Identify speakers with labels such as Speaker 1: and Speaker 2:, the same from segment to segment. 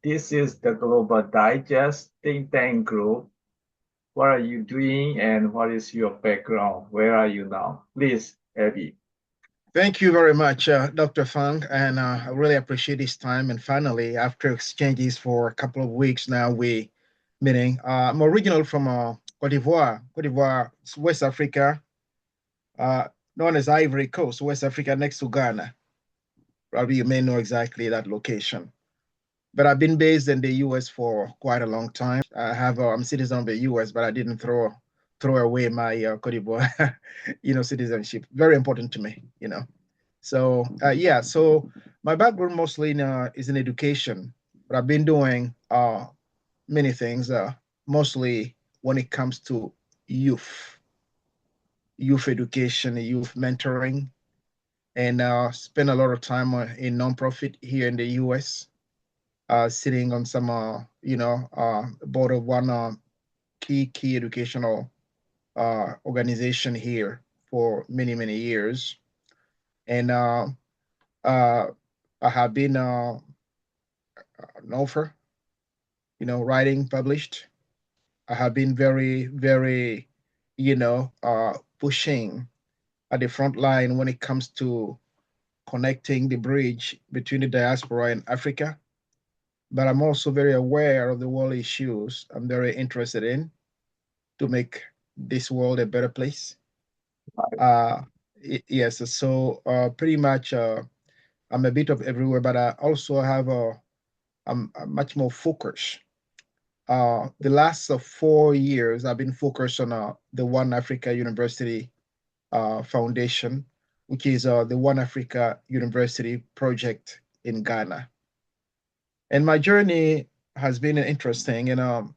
Speaker 1: This is the Global Digest think tank group. What are you doing and what is your background? Where are you now? Please, Abby.
Speaker 2: Thank you very much, Dr. Fang, and I really appreciate this time. And finally, after exchanges for a couple of weeks now, we meeting. I'm original from Cote d'Ivoire. Cote d'Ivoire, West Africa, uh, known as Ivory Coast, West Africa, next to Ghana. Probably you may know exactly that location. But I've been based in the U.S. for quite a long time. I'm a citizen of the U.S., but I didn't throw away my Cote d'Ivoire, citizenship. Very important to me, So my background mostly is in education, but I've been doing many things, mostly when it comes to youth, youth education, youth mentoring, and spend a lot of time in nonprofit here in the U.S. Sitting on some, board of one key educational organization here for many years, and uh, I have been an author, writing published. I have been very, pushing at the front line when it comes to connecting the bridge between the diaspora and Africa. But I'm also very aware of the world issues I'm very interested in to make this world a better place. Uh, yes, so pretty much I'm a bit of everywhere, but I also I'm much more focused. The last 4 years, I've been focused on the One Africa University Foundation, which is the One Africa University project in Ghana. And my journey has been interesting. And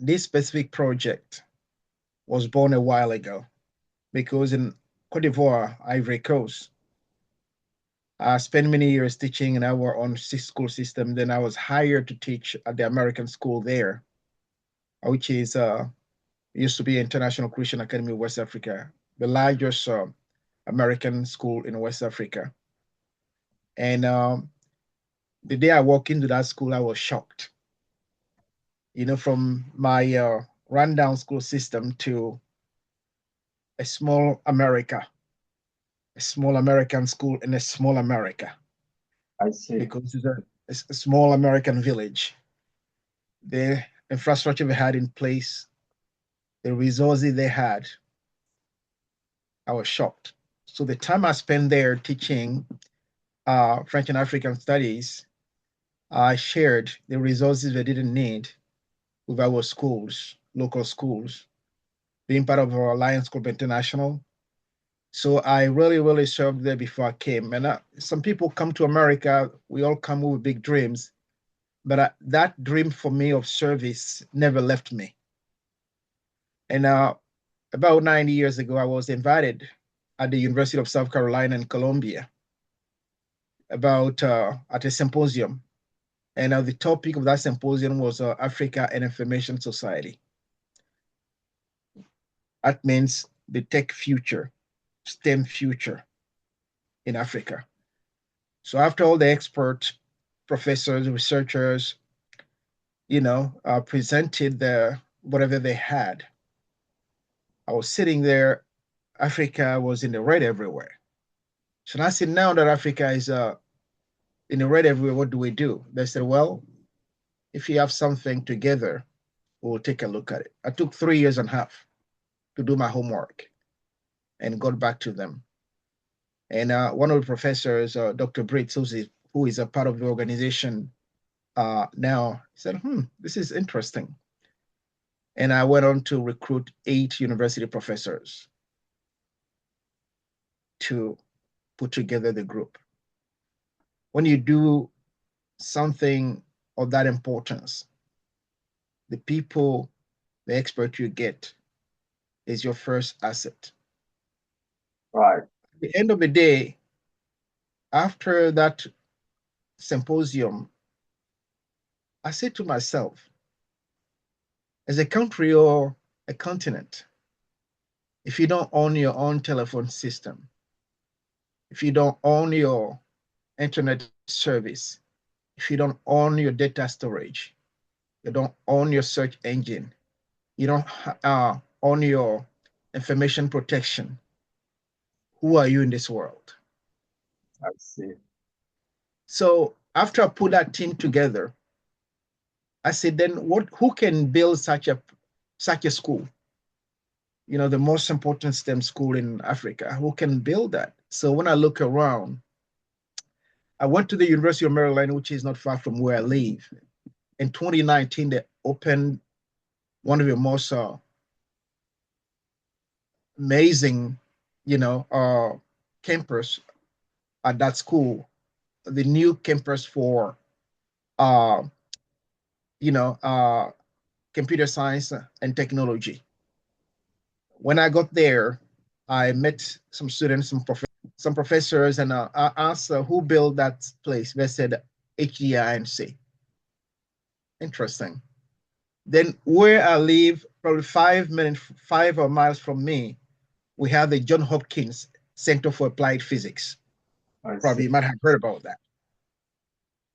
Speaker 2: this specific project was born a while ago because in Cote d'Ivoire, Ivory Coast, I spent many years teaching in our own school system. Then I was hired to teach at the American school there, which is used to be International Christian Academy of West Africa, the largest American school in West Africa. And the day I walked into that school, I was shocked. From my rundown school system to a small America, a small American school in a small America,
Speaker 1: I see.
Speaker 2: because it's a small American village. The infrastructure they had in place, the resources they had, I was shocked. So the time I spent there teaching French and African studies, I shared the resources they didn't need with our schools, local schools, being part of our Alliance Club International. So I really served there before I came. And some people come to America, we all come with big dreams, but that dream for me of service never left me. And about 90 years ago, I was invited at the University of South Carolina in Columbia about at a symposium. And the topic of that symposium was Africa and Information Society. That means the tech future, STEM future in Africa. So after all the experts, professors, researchers, presented whatever they had, I was sitting there. Africa was in the red everywhere. So I said, now that Africa is in the red everywhere, what do we do? They said, well, if you have something together, we'll take a look at it. I took 3 years and a half to do my homework and got back to them. And one of the professors, Dr. Briggs, who is a part of the organization now, said, this is interesting. And I went on to recruit 8 university professors to put together the group. When you do something of that importance, the people, the expert you get is your first asset.
Speaker 1: Right.
Speaker 2: At the end of the day, after that symposium, I said to myself, as a country or a continent, if you don't own your own telephone system, if you don't own your internet service, if you don't own your data storage, you don't own your search engine, you don't own your information protection, who are you in this world?
Speaker 1: I see.
Speaker 2: So after I put that team together, I said, then who can build such a school? You know, the most important STEM school in Africa. Who can build that? So when I look around, I went to the University of Maryland, which is not far from where I live. In 2019, they opened one of the most amazing, campus at that school. The new campus for, uh, you know, uh, computer science and technology. When I got there, I met some students, some professors, and I asked who built that place. They said HDINC. Interesting. Then where I live, probably 5 miles from me, we have the John Hopkins Center for Applied Physics.
Speaker 1: I
Speaker 2: Probably
Speaker 1: see.
Speaker 2: you might have heard about that.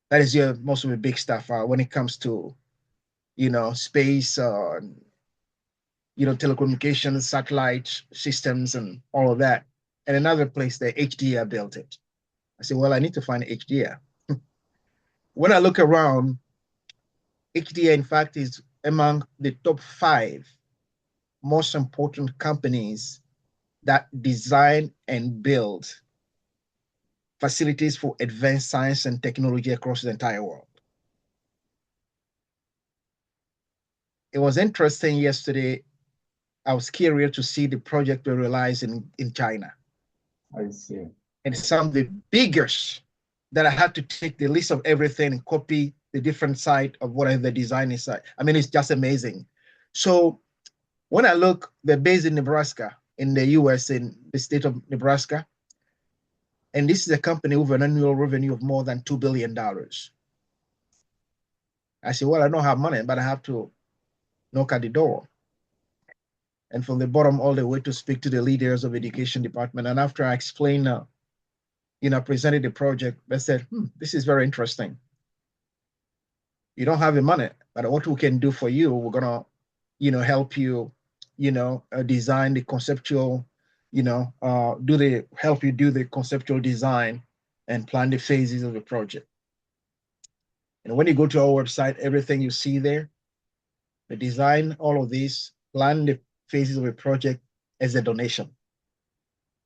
Speaker 2: That is most of the big stuff when it comes to, space, telecommunications, satellite systems, and all of that. And another place, the HDR built it. I said, well, I need to find HDR. When I look around, HDR, in fact, is among the top 5 most important companies that design and build facilities for advanced science and technology across the entire world. It was interesting yesterday. I was curious to see the project we realized in China.
Speaker 1: I see.
Speaker 2: And some of the biggest that I had to take the list of everything and copy the different side of whatever the design is. I mean, it's just amazing. So when I look, they're based in Nebraska, in the US, in the state of Nebraska. And this is a company with an annual revenue of more than $2 billion. I said, well, I don't have money, but I have to knock at the door. And from the bottom all the way to speak to the leaders of the education department. And after I explained, presented the project, they said, this is very interesting. You don't have the money, but what we can do for you, we're gonna, help you, design the conceptual, help you do the conceptual design and plan the phases of the project. And when you go to our website, everything you see there, the design, all of this, plan the phases of a project as a donation.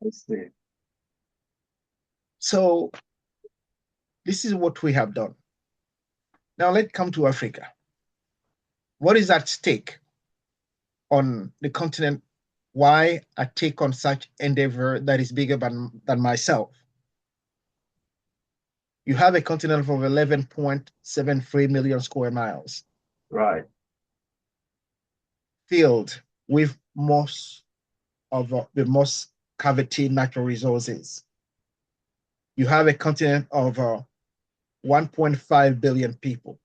Speaker 1: I see.
Speaker 2: So this is what we have done. Now let's come to Africa. What is at stake on the continent? Why I take on such endeavor that is bigger than myself? You have a continent of 11.73 million square miles.
Speaker 1: Right.
Speaker 2: Filled with most of the most cavity natural resources. You have a continent of 1.5 billion people.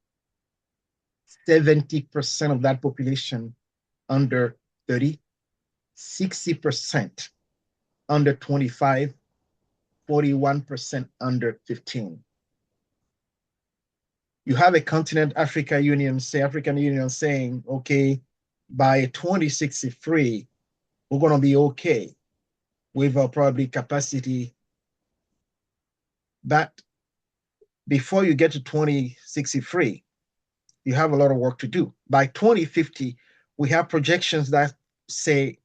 Speaker 2: 70% of that population under 30, 60% under 25, 41% under 15. You have a continent, African Union saying, okay, by 2063, we're going to be okay with our probably capacity. But before you get to 2063, you have a lot of work to do. By 2050, we have projections that say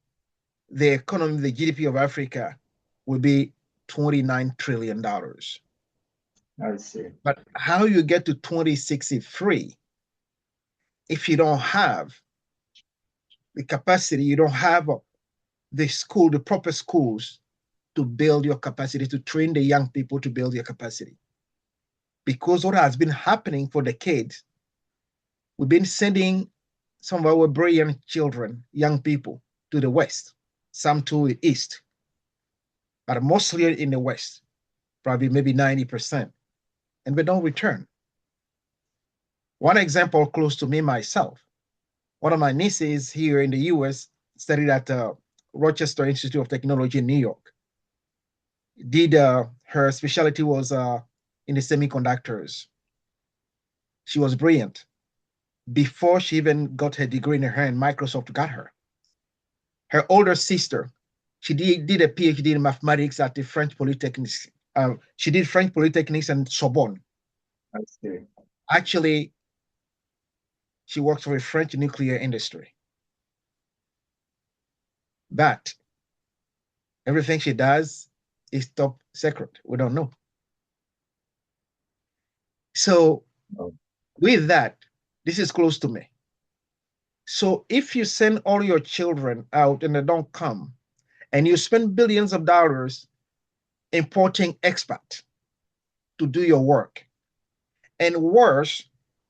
Speaker 2: the economy, the GDP of Africa will be $29 trillion.
Speaker 1: I see.
Speaker 2: But how you get to 2063 if you don't have the capacity, you don't have the proper schools to build your capacity, to train the young people to build your capacity. Because what has been happening for decades, we've been sending some of our brilliant children, young people, to the West, some to the East, but mostly in the West, probably maybe 90%, and they don't return. One example close to me myself, one of my nieces here in the US studied at Rochester Institute of Technology in New York. Her specialty was in the semiconductors. She was brilliant. Before she even got her degree in her hand, Microsoft got her. Her older sister, she did a PhD in mathematics at the French Polytechnics. She did French Polytechnics and Sorbonne.
Speaker 1: I see.
Speaker 2: Actually, she works for the French nuclear industry. But everything she does is top secret. We don't know. So
Speaker 1: Oh,
Speaker 2: with that, this is close to me. So if you send all your children out and they don't come, and you spend billions of dollars importing expats to do your work, and worse,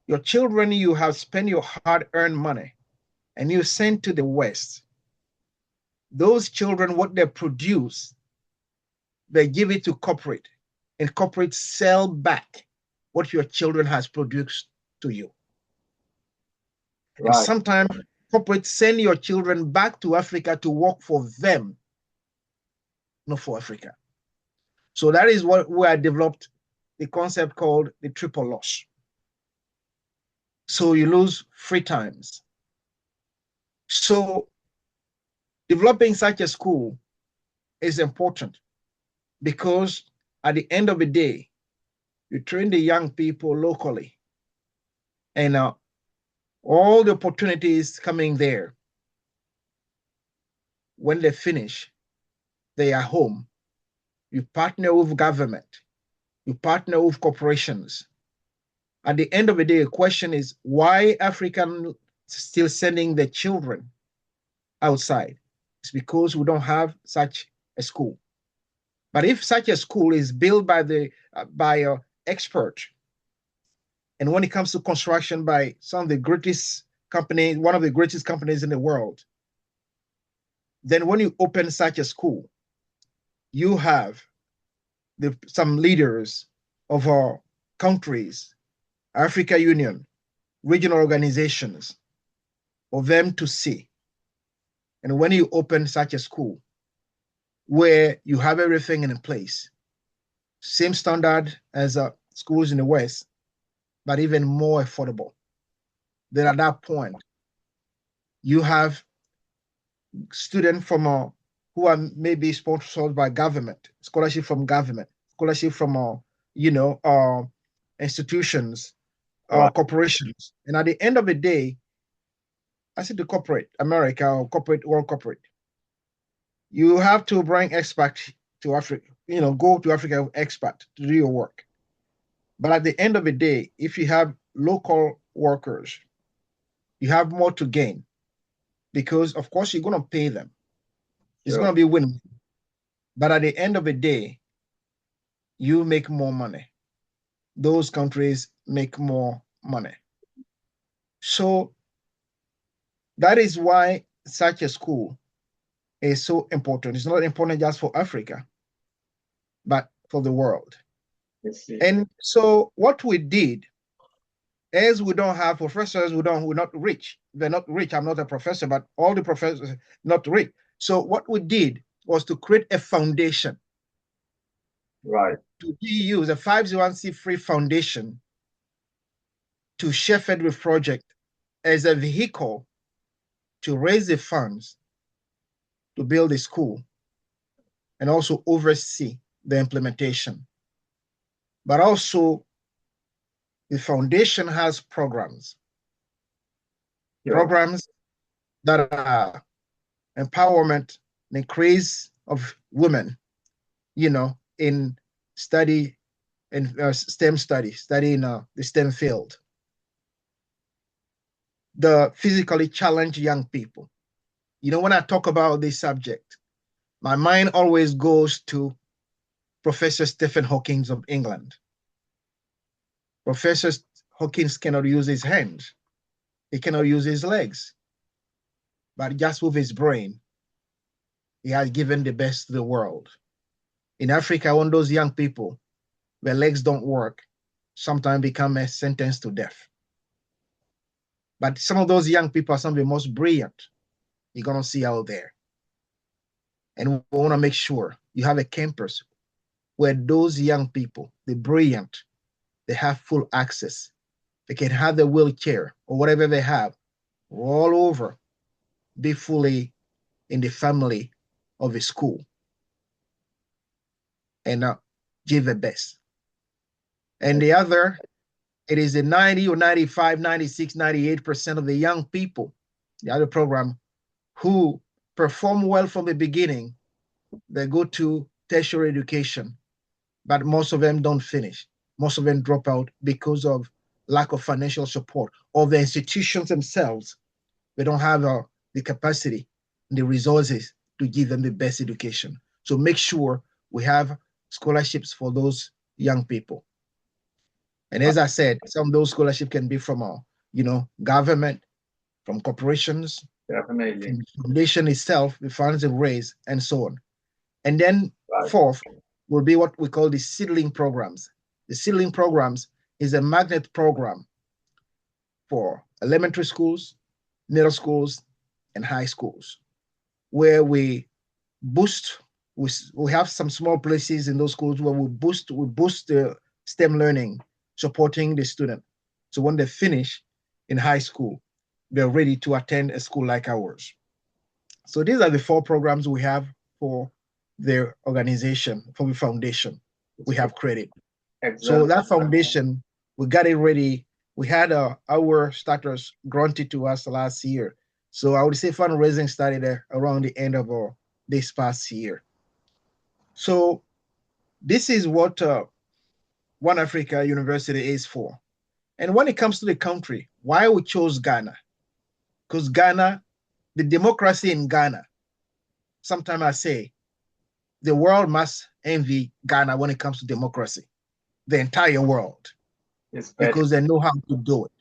Speaker 2: your children, you have spent your hard-earned money and you send to the West, those children, what they produce, they give it to corporate, and corporate sell back what your children has produced to you. And
Speaker 1: right.
Speaker 2: sometimes corporate send your children back to Africa to work for them, not for Africa. So that is where I developed the concept called the triple loss. So you lose 3 times. So developing such a school is important because at the end of the day, you train the young people locally, and all the opportunities coming there. When they finish, they are home. You partner with government, you partner with corporations. At the end of the day, the question is why African still sending their children outside? It's because we don't have such a school. But if such a school is built by an expert, and when it comes to construction by some of the greatest companies, one of the greatest companies in the world, then when you open such a school, you have some leaders of our countries, Africa Union, regional organizations, for them to see. And when you open such a school where you have everything in place, same standard as schools in the West, but even more affordable, then at that point, you have students from who are maybe sponsored by government, scholarship from government, scholarship from institutions,
Speaker 1: Right.
Speaker 2: corporations. And at the end of the day, I said the corporate America or corporate world corporate, you have to bring expats to Africa, go to Africa with expat to do your work. But at the end of the day, if you have local workers, you have more to gain because, of course, you're going to pay them. It's going to be win. But at the end of the day, you make more money. Those countries make more money. So that is why such a school is so important. It's not important just for Africa, but for the world. And so what we did is we don't have professors, we're not rich. They're not rich. I'm not a professor, but all the professors not rich. So what we did was to create a foundation.
Speaker 1: Right.
Speaker 2: To be used, a 501c3 foundation to shepherd the project as a vehicle to raise the funds to build a school and also oversee the implementation. But also, the foundation has programs that are empowerment and increase of women, in study in STEM studying the STEM field. The physically challenged young people. When I talk about this subject, my mind always goes to Professor Stephen Hawking of England. Professor Hawking cannot use his hands. He cannot use his legs. But just with his brain, he has given the best to the world. In Africa, when those young people, their legs don't work, sometimes become a sentence to death. But some of those young people are some of the most brilliant you're going to see out there. And we want to make sure you have a campus where those young people, the brilliant, they have full access They can have their wheelchair or whatever they have, roll over, be fully in the family of a school, and give the best. And the other, it is the 90 or 95, 96, 98% of the young people, the other program, who perform well from the beginning. They go to tertiary education, but most of them don't finish. Most of them drop out because of lack of financial support, or the institutions themselves. They don't have the capacity, the resources to give them the best education. So make sure we have scholarships for those young people. And as I said, some of those scholarships can be from government, from corporations,
Speaker 1: Definitely.
Speaker 2: from the foundation itself, the funds it raise, and so on. And then
Speaker 1: Right.
Speaker 2: fourth will be what we call the seedling programs. The seedling programs is a magnet program for elementary schools, middle schools, and high schools, where we boost. We have some small places in those schools where we boost the STEM learning, supporting the student. So when they finish in high school, they're ready to attend a school like ours. So these are the four programs we have for the organization, for the foundation we have created. So
Speaker 1: Excellent.
Speaker 2: that foundation, we got it ready. We had our starters granted to us last year. So I would say fundraising started around the end of this past year. So this is what One Africa University is for. And when it comes to the country, why we chose Ghana? Because Ghana, the democracy in Ghana, sometimes I say the world must envy Ghana when it comes to democracy, the entire world,
Speaker 1: It's better.
Speaker 2: because they know how to do it.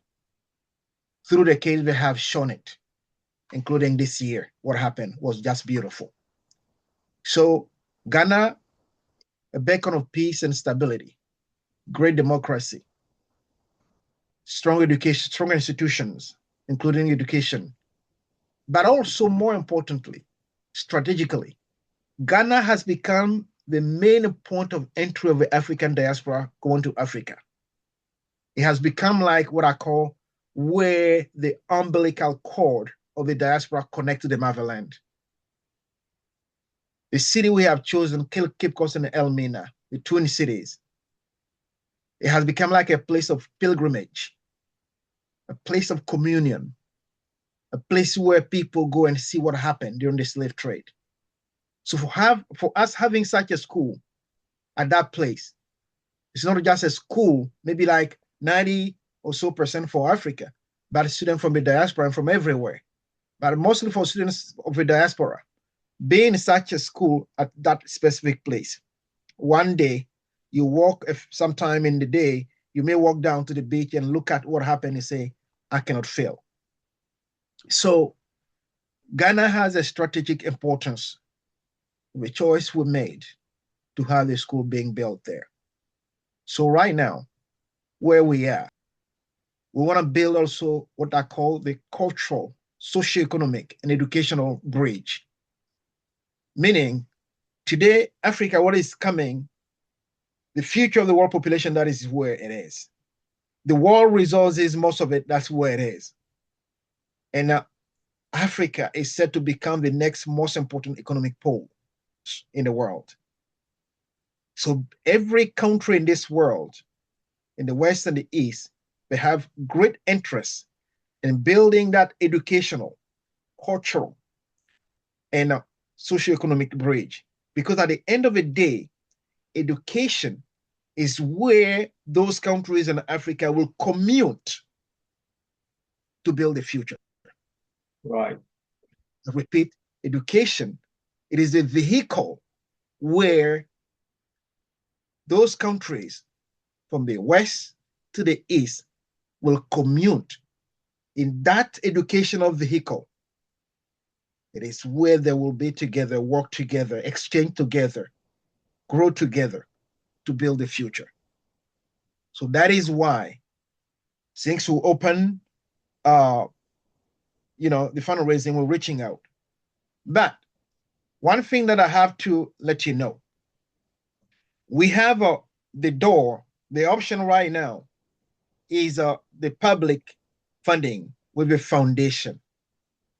Speaker 2: Through the case, they have shown it, including this year. What happened was just beautiful. So Ghana, a beacon of peace and stability, great democracy, strong education, strong institutions, including education, but also more importantly, strategically, Ghana has become the main point of entry of the African diaspora going to Africa. It has become like what I call where the umbilical cord of the diaspora connect to the motherland. The city we have chosen, Cape Coast and Elmina, the twin cities, it has become like a place of pilgrimage, a place of communion, a place where people go and see what happened during the slave trade. So for us having such a school at that place, it's not just a school, maybe like 90 or so percent for Africa, but students from the diaspora and from everywhere, but mostly for students of the diaspora. Being such a school at that specific place, one day you walk sometime in the day, you may walk down to the beach and look at what happened and say, I cannot fail. So Ghana has a strategic importance of the choice we made to have the school being built there. So right now, where we are, we want to build also what I call the cultural, socioeconomic, and educational bridge. Meaning, today, Africa, what is coming, the future of the world population, that is where it is. The world resources, most of it, that's where it is. And Africa is set to become the next most important economic pole in the world. So every country in this world, in the West and the East, they have great interest in building that educational, cultural, and socioeconomic bridge. Because at the end of the day, education is where those countries in Africa will commute to build a future.
Speaker 1: Right.
Speaker 2: I repeat, education, it is a vehicle where those countries from the West to the East will commute in that educational vehicle. It is where they will be together, work together, exchange together, grow together to build the future. So that is why, since we open, the fundraising, we're reaching out. But one thing that I have to let you know, we have the door, the option right now is the public funding with a foundation,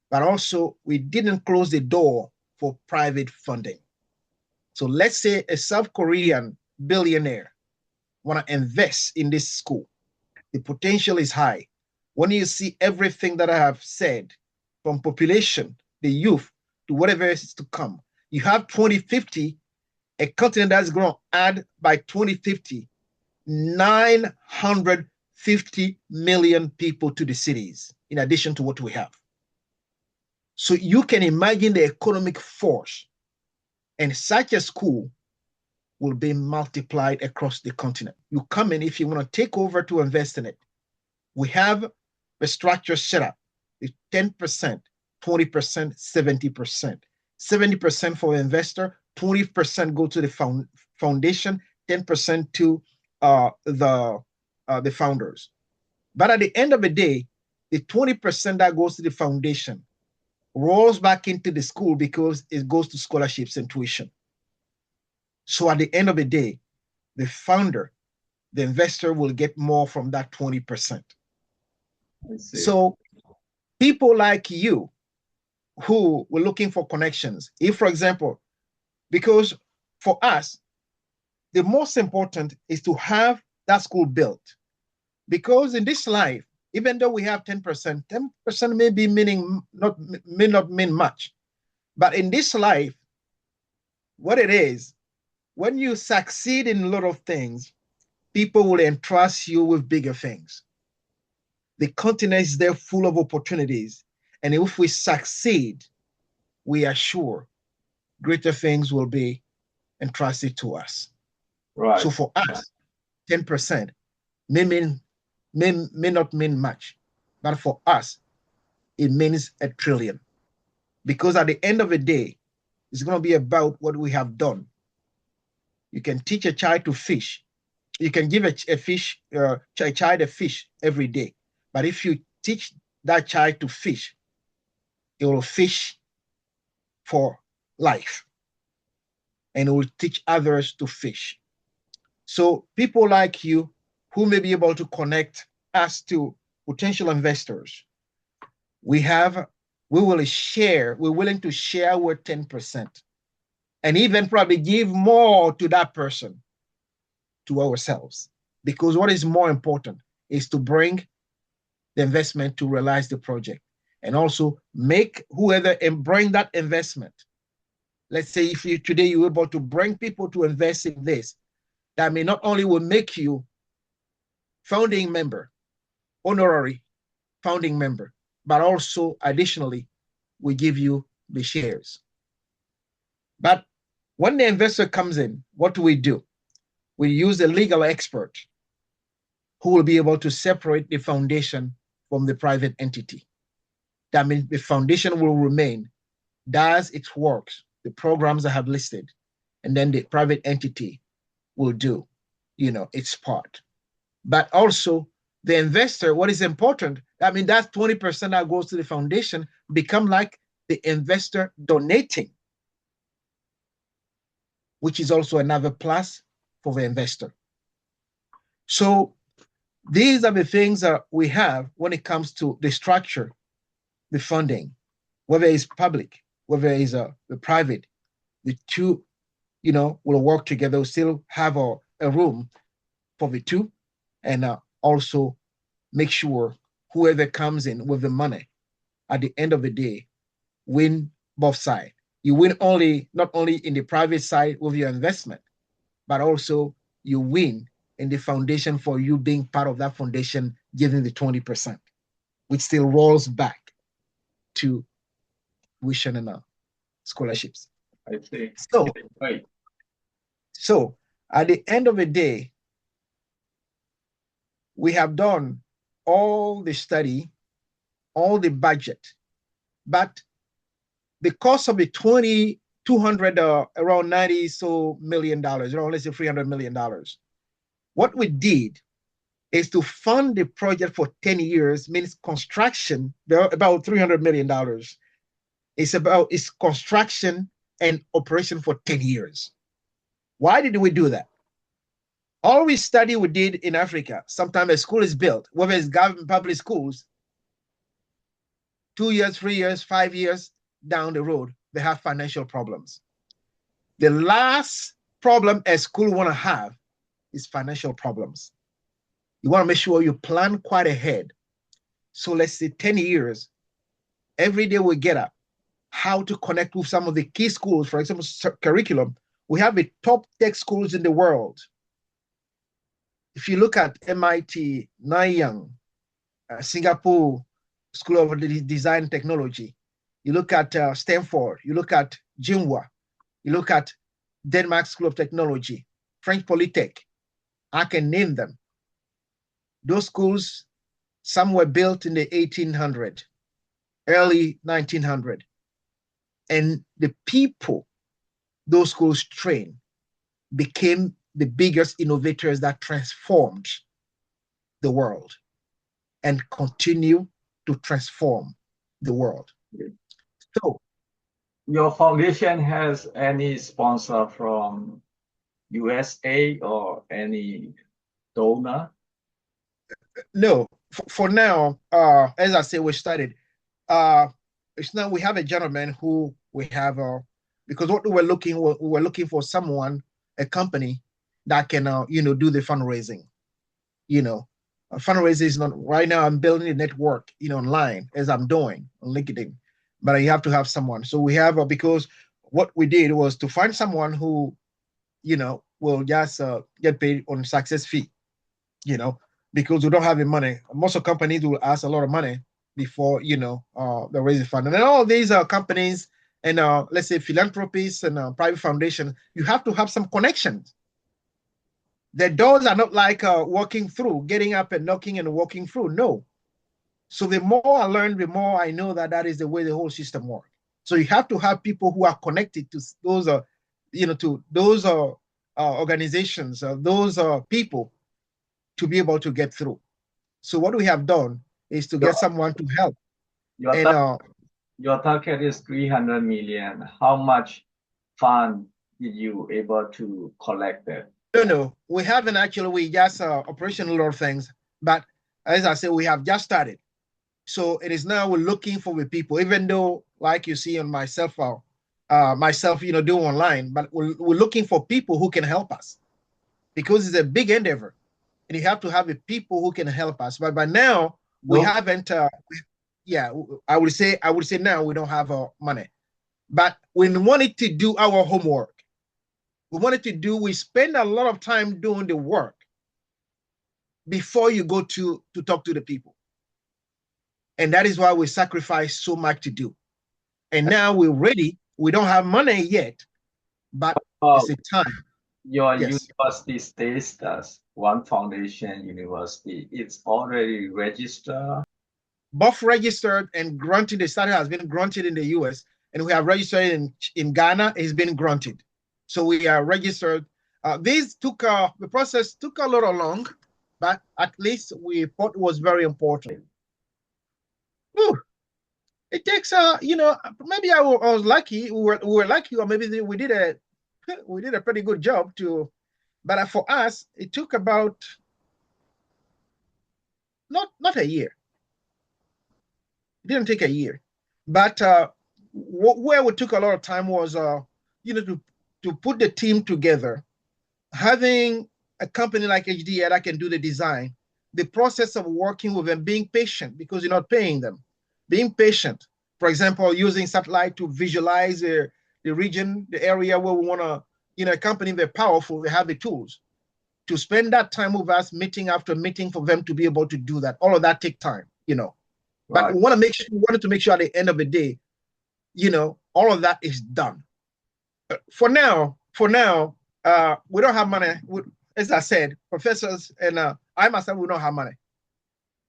Speaker 2: but also we didn't close the door for private funding. So let's say a South Korean billionaire want to invest in this school. The potential is high. When you see everything that I have said, from population, the youth, to whatever is to come, you have 2050, a continent that's going to add by 2050 950 million people to the cities, in addition to what we have. So you can imagine the economic force, and such a school will be multiplied across the continent. You come in if you want to take over to invest in it. We have the structure set up, the 10%, 20%, 70%. 70% for investor, 20% go to the foundation, 10% to the founders. But at the end of the day, the 20% that goes to the foundation rolls back into the school because it goes to scholarships and tuition. So at the end of the day, the founder, the investor will get more from that 20%. So people like you who were looking for connections, if, for example, because for us, the most important is to have that school built. Because in this life, even though we have 10%, 10% may be may not mean much. But in this life, what it is, when you succeed in a lot of things, people will entrust you with bigger things. The continent is there full of opportunities. And if we succeed, we are sure greater things will be entrusted to us.
Speaker 1: Right.
Speaker 2: So for us, 10% may not mean much, but for us, it means $1 trillion. Because at the end of the day, it's going to be about what we have done. You can teach a child to fish. You can give a child a fish every day. But if you teach that child to fish, it will fish for life. And it will teach others to fish. So people like you who may be able to connect us to potential investors, we're willing to share our 10% and even probably give more to that person, to ourselves. Because what is more important is to bring the investment to realize the project and also make whoever and bring that investment. Let's say if today you're able to bring people to invest in this, that may not only will make you founding member, honorary founding member, but also additionally, we give you the shares. But when the investor comes in, what do? We use a legal expert who will be able to separate the foundation from the private entity. That means the foundation will remain, does its works, the programs I have listed, and then the private entity will do, its part. But also the investor, what is important, I mean, that 20% that goes to the foundation become like the investor donating, which is also another plus for the investor. So these are the things that we have when it comes to the structure, the funding, whether it's public, whether it's the private, the two, will work together. We'll still have a room for the two, and also make sure whoever comes in with the money at the end of the day win both sides. You win not only in the private side with your investment, but also you win in the foundation for you being part of that foundation, giving the 20%, which still rolls back to tuition and scholarships.
Speaker 1: I see.
Speaker 2: So,
Speaker 1: right.
Speaker 2: So at the end of the day, we have done all the study, all the budget, but the cost of the 200 around $90 million, around let's say $300 million. What we did is to fund the project for 10 years, means construction, about $300 million. It's construction and operation for 10 years. Why did we do that? All we study we did in Africa, sometimes a school is built, whether it's government public schools, 2 years, 3 years, 5 years down the road, they have financial problems. The last problem a school want to have is financial problems. You want to make sure you plan quite ahead. So let's say 10 years, every day we get up, how to connect with some of the key schools, for example, curriculum. We have the top tech schools in the world. If you look at MIT, Nanyang, Singapore School of Design Technology, you look at Stanford, you look at Tsinghua, you look at Denmark School of Technology, French Polytech, I can name them. Those schools, some were built in the 1800s, early 1900. And the people those schools trained became the biggest innovators that transformed the world and continue to transform the world. So,
Speaker 1: your foundation has any sponsor from USA or any donor?
Speaker 2: No, for now, as I say, we started. It's now we have a gentleman who we have, because what we were looking for someone, a company that can, do the fundraising. Fundraising is not right now. I'm building a network, online as I'm doing on LinkedIn, but you have to have someone. So we have, because what we did was to find someone who, will just get paid on success fee, because we don't have the money. Most of companies will ask a lot of money before, they raise the fund. And then all these companies and let's say philanthropies and private foundations, you have to have some connections. The doors are not like walking through, getting up and knocking and walking through. No. So the more I learn, the more I know that is the way the whole system works. So you have to have people who are connected to those, to those organizations, those people to be able to get through. So what we have done is to get someone to help.
Speaker 1: Your target is 300 million. How much fund did you able to collect it?
Speaker 2: No, we haven't actually. We just operational a lot of things, but as I said, we have just started. So it is now we're looking for the people, even though, like you see on myself, do online, but we're looking for people who can help us because it's a big endeavor, and you have to have the people who can help us. But by now we haven't. I would say now we don't have money, but we wanted to do our homework. We spend a lot of time doing the work before you go to talk to the people. And that is why we sacrifice so much to do. And now we're ready. We don't have money yet, but it's a time.
Speaker 1: Your university status, One Foundation University, it's already registered?
Speaker 2: Both registered and granted. The status has been granted in the US, and we have registered in Ghana. It's been granted. So we are registered. The process took a little long, but at least we thought it was very important. Whew. It takes, maybe I was lucky. We were lucky, or maybe we did a pretty good job too. But for us, it took about not a year. It didn't take a year, but where we took a lot of time was, to put the team together, having a company like HDL that can do the design, the process of working with them, being patient because you're not paying them, being patient. For example, using satellite to visualize the region, the area where we want to, a company, they're powerful, they have the tools to spend that time with us, meeting after meeting, for them to be able to do that. All of that take time, But we wanted to make sure at the end of the day, all of that is done. For now, we don't have money. As I said, professors and I myself, we don't have money.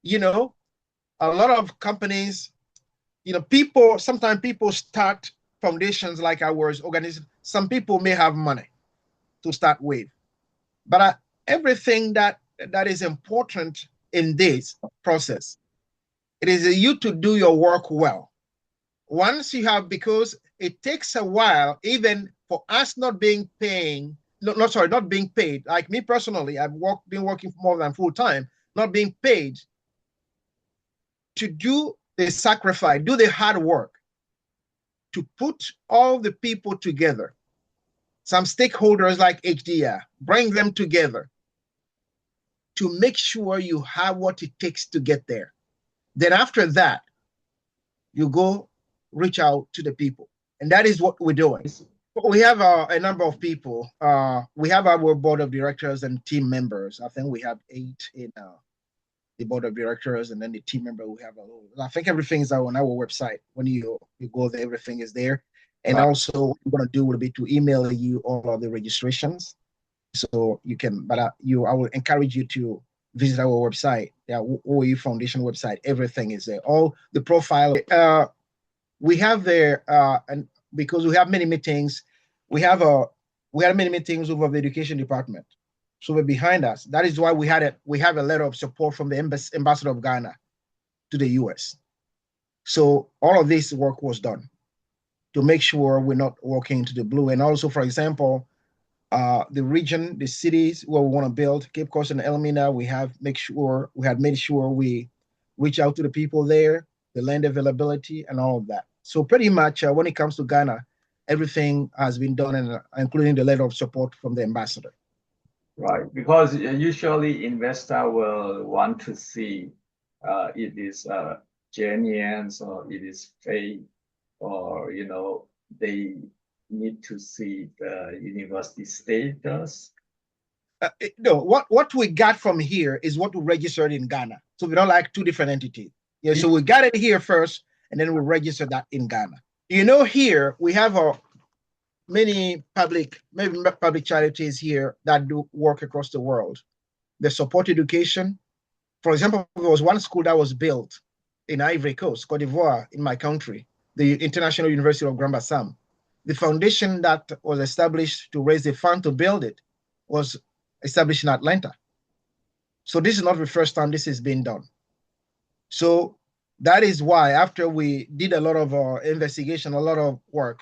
Speaker 2: A lot of companies, sometimes people start foundations like ours, organizations. Some people may have money to start with, but everything that is important in this process, it is you to do your work well. Once you have, because it takes a while, even for us not being paying no, sorry, not being paid. Like me personally, been working more than full time, not being paid to do the sacrifice, do the hard work, to put all the people together, some stakeholders like HDR, bring them together to make sure you have what it takes to get there. Then after that, you go reach out to the people. And that is what we're doing. We have a number of people. We have our board of directors and team members. I think we have 8 in the board of directors, and then the team member. We have I think everything is on our website. When you go there, everything is there. And also, what we're going to do will be to email you all of the registrations, so you can. But I will encourage you to visit our website, OAU Foundation website. Everything is there. All the profile. We have there, and because we have many meetings, we had many meetings over the education department. So we're behind us. That is why we have a letter of support from the ambassador of Ghana to the US. So all of this work was done to make sure we're not walking into the blue. And also, for example, the region, the cities where we want to build, Cape Coast and Elmina, we had made sure we reach out to the people there, the land availability and all of that. So pretty much when it comes to Ghana, everything has been done, and including the letter of support from the ambassador.
Speaker 1: Right, because usually investor will want to see it is genuine or it is fake, or they need to see the university status.
Speaker 2: No, what we got from here is what we registered in Ghana. So we don't like 2 different entities. Yeah, so we got it here first, and then we register that in Ghana. Here we have many public charities here that do work across the world. They support education. For example, there was one school that was built in Ivory Coast, Cote d'Ivoire, in my country, the International University of Grand-Bassam. The foundation that was established to raise the fund to build it was established in Atlanta. So this is not the first time this has been done. So that is why, after we did a lot of investigation, a lot of work,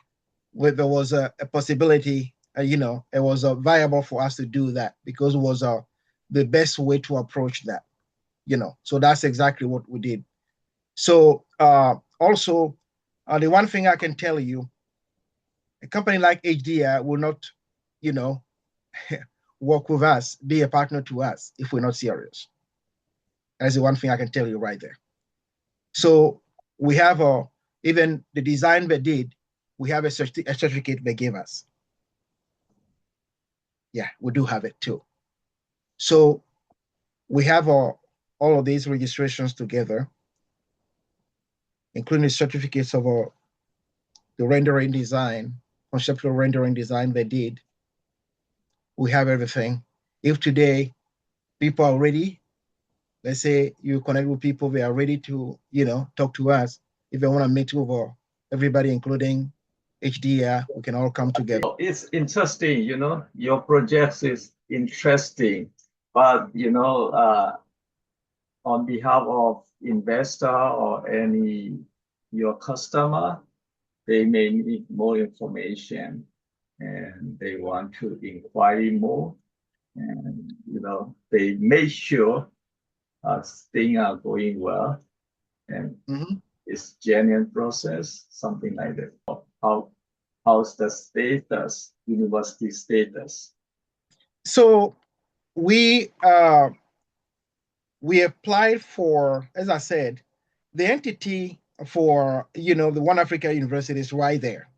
Speaker 2: there was a possibility, it was viable for us to do that, because it was the best way to approach that, So that's exactly what we did. So also, the one thing I can tell you, a company like HDR will not, work with us, be a partner to us if we're not serious. That's the one thing I can tell you right there. So we have even the design they did, we have a certificate they gave us. Yeah, we do have it too. So we have all of these registrations together, including the certificates of the rendering design, conceptual rendering design they did. We have everything. If today people are ready, let's say you connect with people, they are ready to, talk to us. If they want to meet with everybody, including HDR, we can all come together.
Speaker 1: It's interesting, your project is interesting, but on behalf of investor or your customer, they may need more information and they want to inquire more, and they make sure things are going well and it's genuine process, something like that. How's the status, university status?
Speaker 2: So we applied for, as I said, the entity for the One Africa University is right there,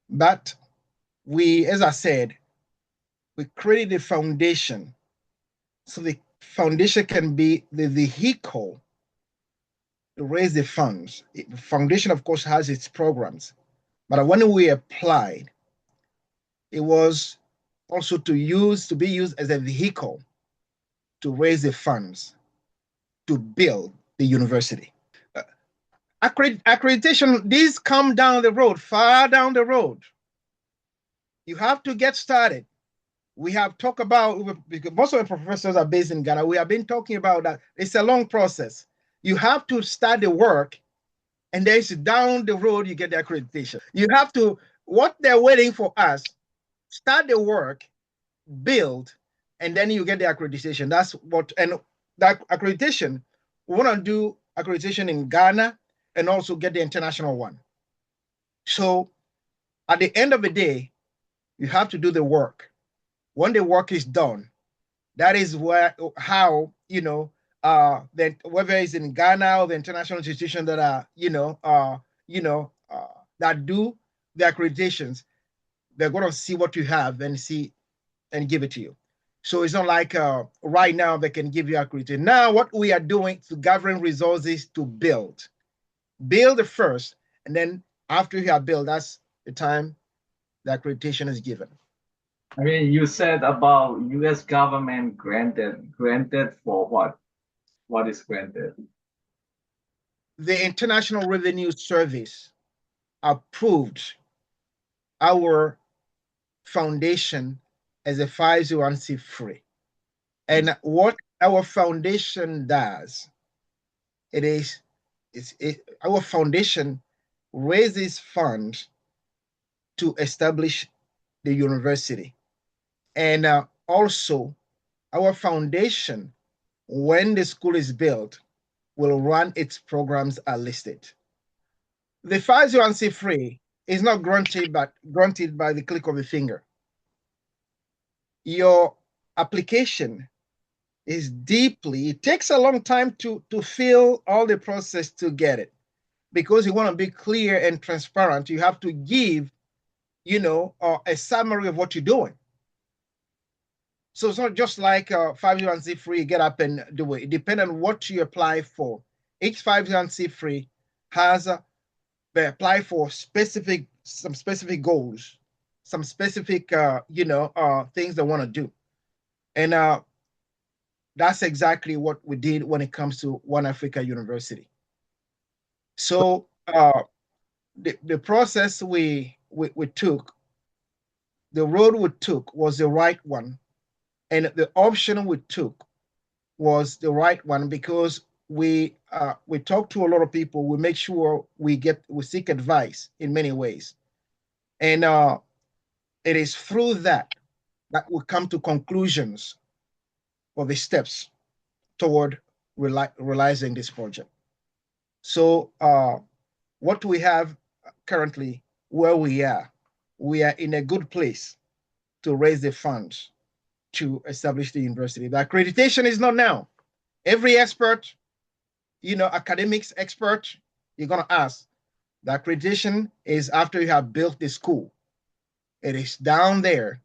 Speaker 2: but we, as I said, we created a foundation, so the foundation can be the vehicle to raise the funds. The foundation, of course, has its programs, but when we applied, it was also to be used as a vehicle to raise the funds to build the university. Accreditation, these come down the road, far down the road. You have to get started. We have talked about, because most of the professors are based in Ghana, we have been talking about that. It's a long process. You have to start the work, and then down the road, you get the accreditation. You have to, what they're waiting for us start the work, build, and then you get the accreditation. That's what, and that accreditation, we want to do accreditation in Ghana and also get the international one. So at the end of the day, you have to do the work. When the work is done, that is how, then whether it's in Ghana or the international institutions that are, that do the accreditations, they're going to see what you have and give it to you. So it's not like right now they can give you accreditation. Now what we are doing to gathering resources to build it first, and then after you have built, that's the time the accreditation is given.
Speaker 1: I mean, you said about U.S. government granted for what? What is granted?
Speaker 2: The International Revenue Service approved our foundation as a 501c3. And what our foundation does, our foundation raises funds to establish the university. And also, our foundation, when the school is built, will run its programs are listed. The 501c3 is not granted by the click of a finger. Your application is it takes a long time to fill all the process to get it, because you want to be clear and transparent. You have to give, a summary of what you're doing. So it's not just like 501c3, get up and do it. It depends on what you apply for. Each 501c3 has they apply for some specific goals, some specific things they want to do. And that's exactly what we did when it comes to One Africa University. So the process we took, the road we took was the right one, and the option we took was the right one, because we talk to a lot of people. We make sure we seek advice in many ways, and it is through that we come to conclusions or the steps toward realizing this project. So what we have currently, where we are in a good place to raise the funds to establish the university. The accreditation is not now. Every expert, academics expert, you're going to ask. The accreditation is after you have built the school. It is down there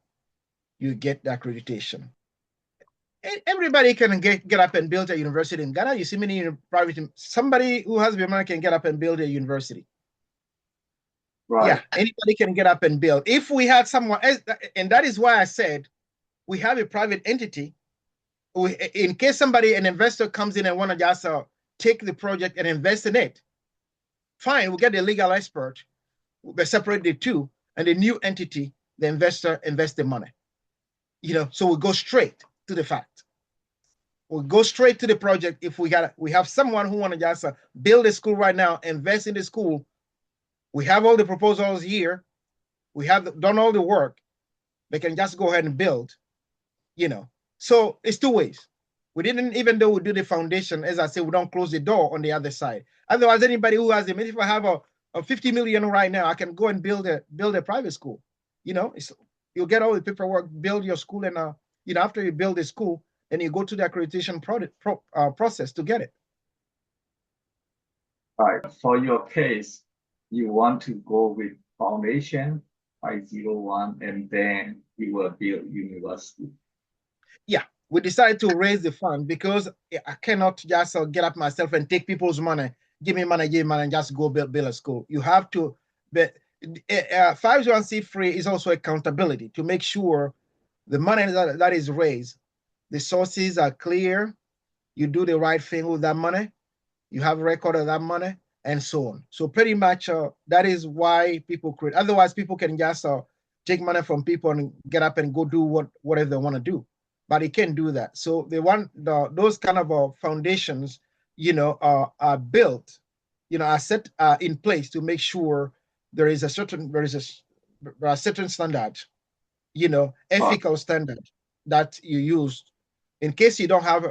Speaker 2: you get the accreditation. Everybody can get up and build a university in Ghana. You see many somebody who has the money can get up and build a university. Right. Yeah, anybody can get up and build. If we had someone else, and that is why I said we have a private entity. In case an investor comes in and want to just take the project and invest in it, fine, we'll get the legal expert, we'll separate the two, and the new entity, the investor invests the money. So we go straight to the fact. We'll go straight to the project. If we have someone who want to just build a school right now, invest in the school, we have all the proposals here, we have done all the work, they can just go ahead and build, So it's two ways. We didn't, even though we do the foundation, as I said, we don't close the door on the other side. Otherwise, anybody who has if I have a 50 million right now, I can go and build a private school. You'll get all the paperwork, build your school, and after you build a school, then you go to the accreditation process to get it.
Speaker 1: All right. For your case, you want to go with foundation 501, and then you will build university.
Speaker 2: Yeah, we decided to raise the fund because I cannot just get up myself and take people's money, give me money, and just go build a school. You have to, but 501c3 is also accountability to make sure the money that is raised, the sources are clear, you do the right thing with that money, you have a record of that money, and so on. So pretty much that is why people create. Otherwise, people can just take money from people and get up and go do whatever they want to do. But it can't do that. So those kind of foundations, are built, are set in place to make sure there are certain standards ethical standard that you use in case you don't have,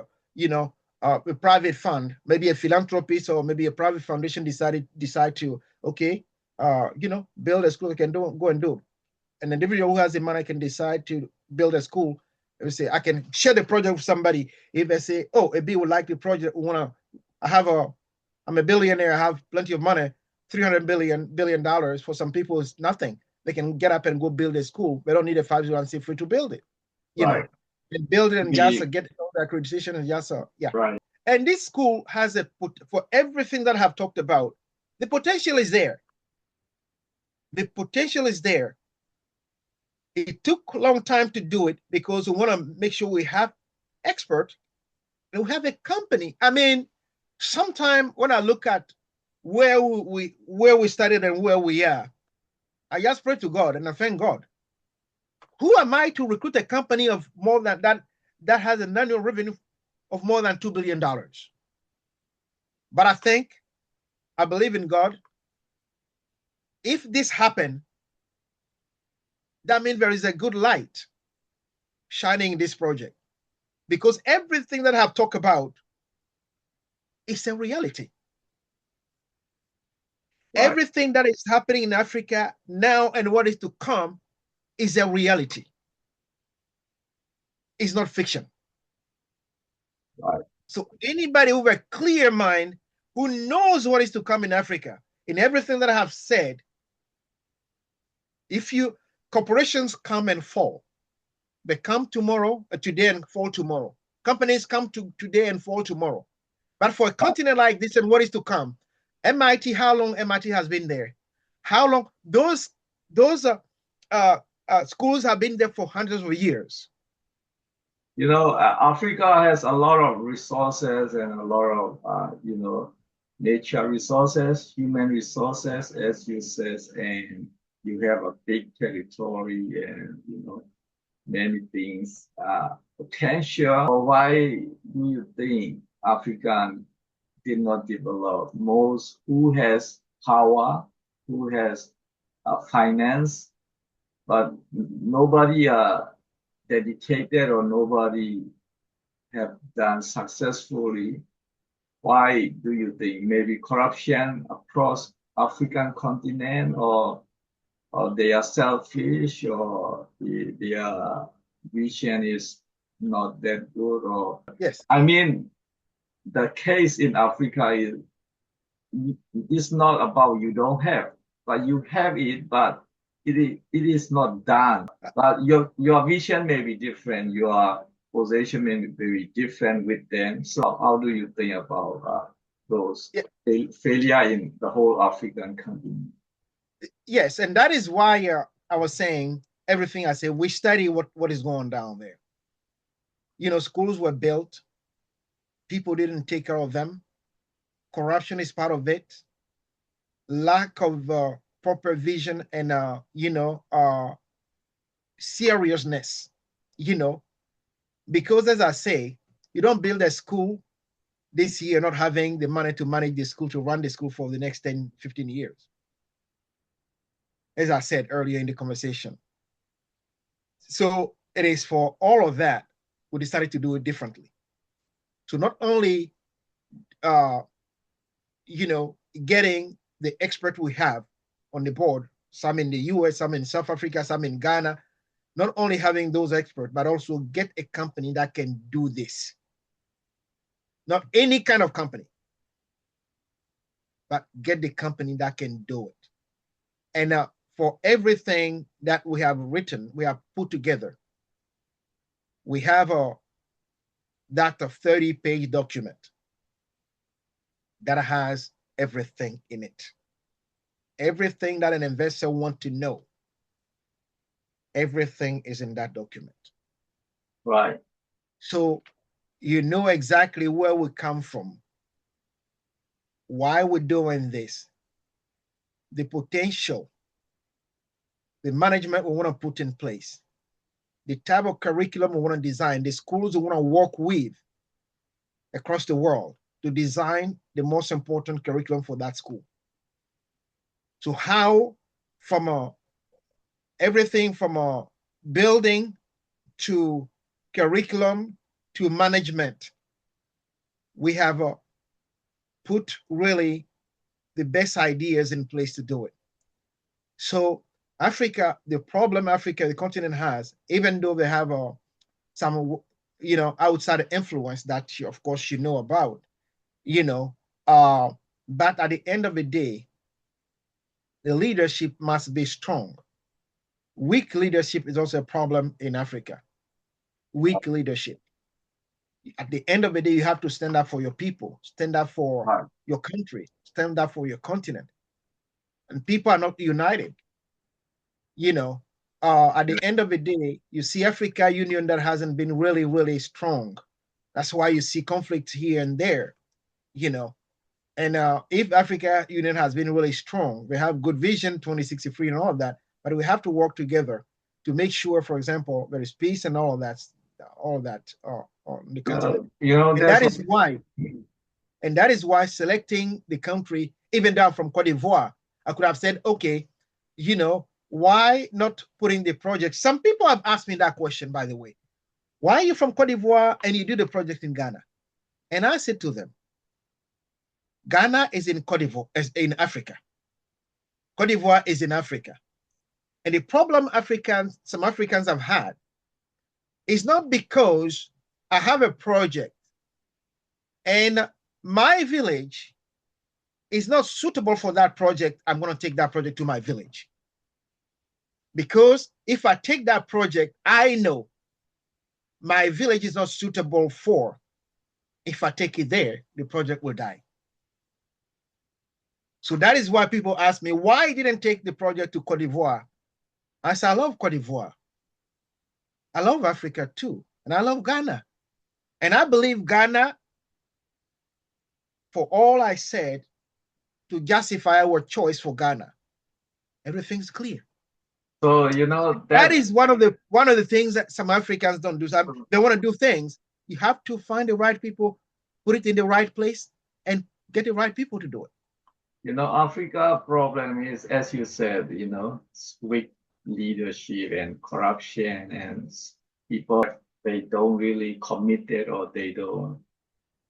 Speaker 2: a private fund, maybe a philanthropist or maybe a private foundation decide to, okay, build a school, can go and do. An individual who has the money can decide to build a school. They say, I can share the project with somebody. If they say, oh, a B would like the project, I'm a billionaire, I have plenty of money, $300 billion for some people is nothing. They can get up and go build a school. They don't need a 501c3 to build it,
Speaker 1: Right.
Speaker 2: and build it and
Speaker 1: The-
Speaker 2: just get all the accreditation and just, yeah.
Speaker 1: Right.
Speaker 2: And this school has for everything that I have talked about, the potential is there. The potential is there. It took a long time to do it because we want to make sure we have experts and we have a company. I mean, sometime when I look at where we started and where we are, I just pray to God and I thank God. Who am I to recruit a company of more than that has an annual revenue of more than $2 billion? But I believe in God. If this happened, that means there is a good light shining in this project, because everything that I've talked about is a reality. Right. Everything that is happening in Africa now and what is to come is a reality. It's not fiction.
Speaker 1: Right.
Speaker 2: So anybody with a clear mind who knows what is to come in Africa, in everything that I have said, corporations come and fall. They come today and fall tomorrow. Companies come today and fall tomorrow. But for a continent like this and what is to come, MIT, how long MIT has been there? How long? Those schools have been there for hundreds of years.
Speaker 1: Africa has a lot of resources and a lot of, nature resources, human resources, as you said, and you have a big territory and, many things, potential. Why do you think African did not develop? Most who has power, who has finance, but nobody dedicated or nobody have done successfully. Why do you think? Maybe corruption across African continent, or they are selfish, or their vision is not that good, or
Speaker 2: yes.
Speaker 1: I mean, the case in Africa is it's not about you don't have, but you have it, but it is not done. But your vision may be different, your position may be different with them. So how do you think about those failure in the whole African continent?
Speaker 2: Yes, and that is why I was saying everything I said. We study what is going down there. Schools were built, people didn't take care of them. Corruption is part of it. Lack of proper vision and seriousness. Because as I say, you don't build a school this year not having the money to manage the school, to run the school for the next 10, 15 years. As I said earlier in the conversation. So it is for all of that, we decided to do it differently. So not only, getting the expert we have on the board, some in the US, some in South Africa, some in Ghana, not only having those experts, but also get a company that can do this. Not any kind of company, but get the company that can do it. And for everything that we have written, we have put together, we have that 30-page document that has everything in it. Everything that an investor wants to know, everything is in that document.
Speaker 1: Right.
Speaker 2: So you know exactly where we come from, why we're doing this, the potential, the management we want to put in place, the type of curriculum we want to design, the schools we want to work with across the world to design the most important curriculum for that school. So how, from everything from building to curriculum to management, we have put really the best ideas in place to do it. So Africa, the problem Africa, the continent has, even though they have some, outside influence that of course you know about, but at the end of the day, the leadership must be strong. Weak leadership is also a problem in Africa. Weak leadership. At the end of the day, you have to stand up for your people, stand up for your country, stand up for your continent. And people are not united. At the end of the day, you see Africa Union that hasn't been really, really strong. That's why you see conflict here and there, And if Africa Union has been really strong, we have good vision, 2063 and all of that, but we have to work together to make sure, for example, there is peace and all of that on the continent. And that is why selecting the country, even down from Cote d'Ivoire, I could have said, okay, why not putting the project? Some people have asked me that question, by the way. Why are you from Cote d'Ivoire and you do the project in Ghana? And I said to them, Ghana is in Cote d'Ivoire, is in Africa. Cote d'Ivoire is in Africa. And the problem some Africans have had is not because I have a project and my village is not suitable for that project, I'm going to take that project to my village. Because if I take that project, I know my village is not suitable for. If I take it there, the project will die. So that is why people ask me, why I didn't take the project to Cote d'Ivoire? I said, I love Cote d'Ivoire. I love Africa too. And I love Ghana. And I believe Ghana, for all I said, to justify our choice for Ghana, everything's clear.
Speaker 1: So
Speaker 2: that is one of the things that some Africans don't do. They want to do things. You have to find the right people, put it in the right place, and get the right people to do it.
Speaker 1: Africa problem is, as you said, weak leadership and corruption, and people, they don't really committed, or they don't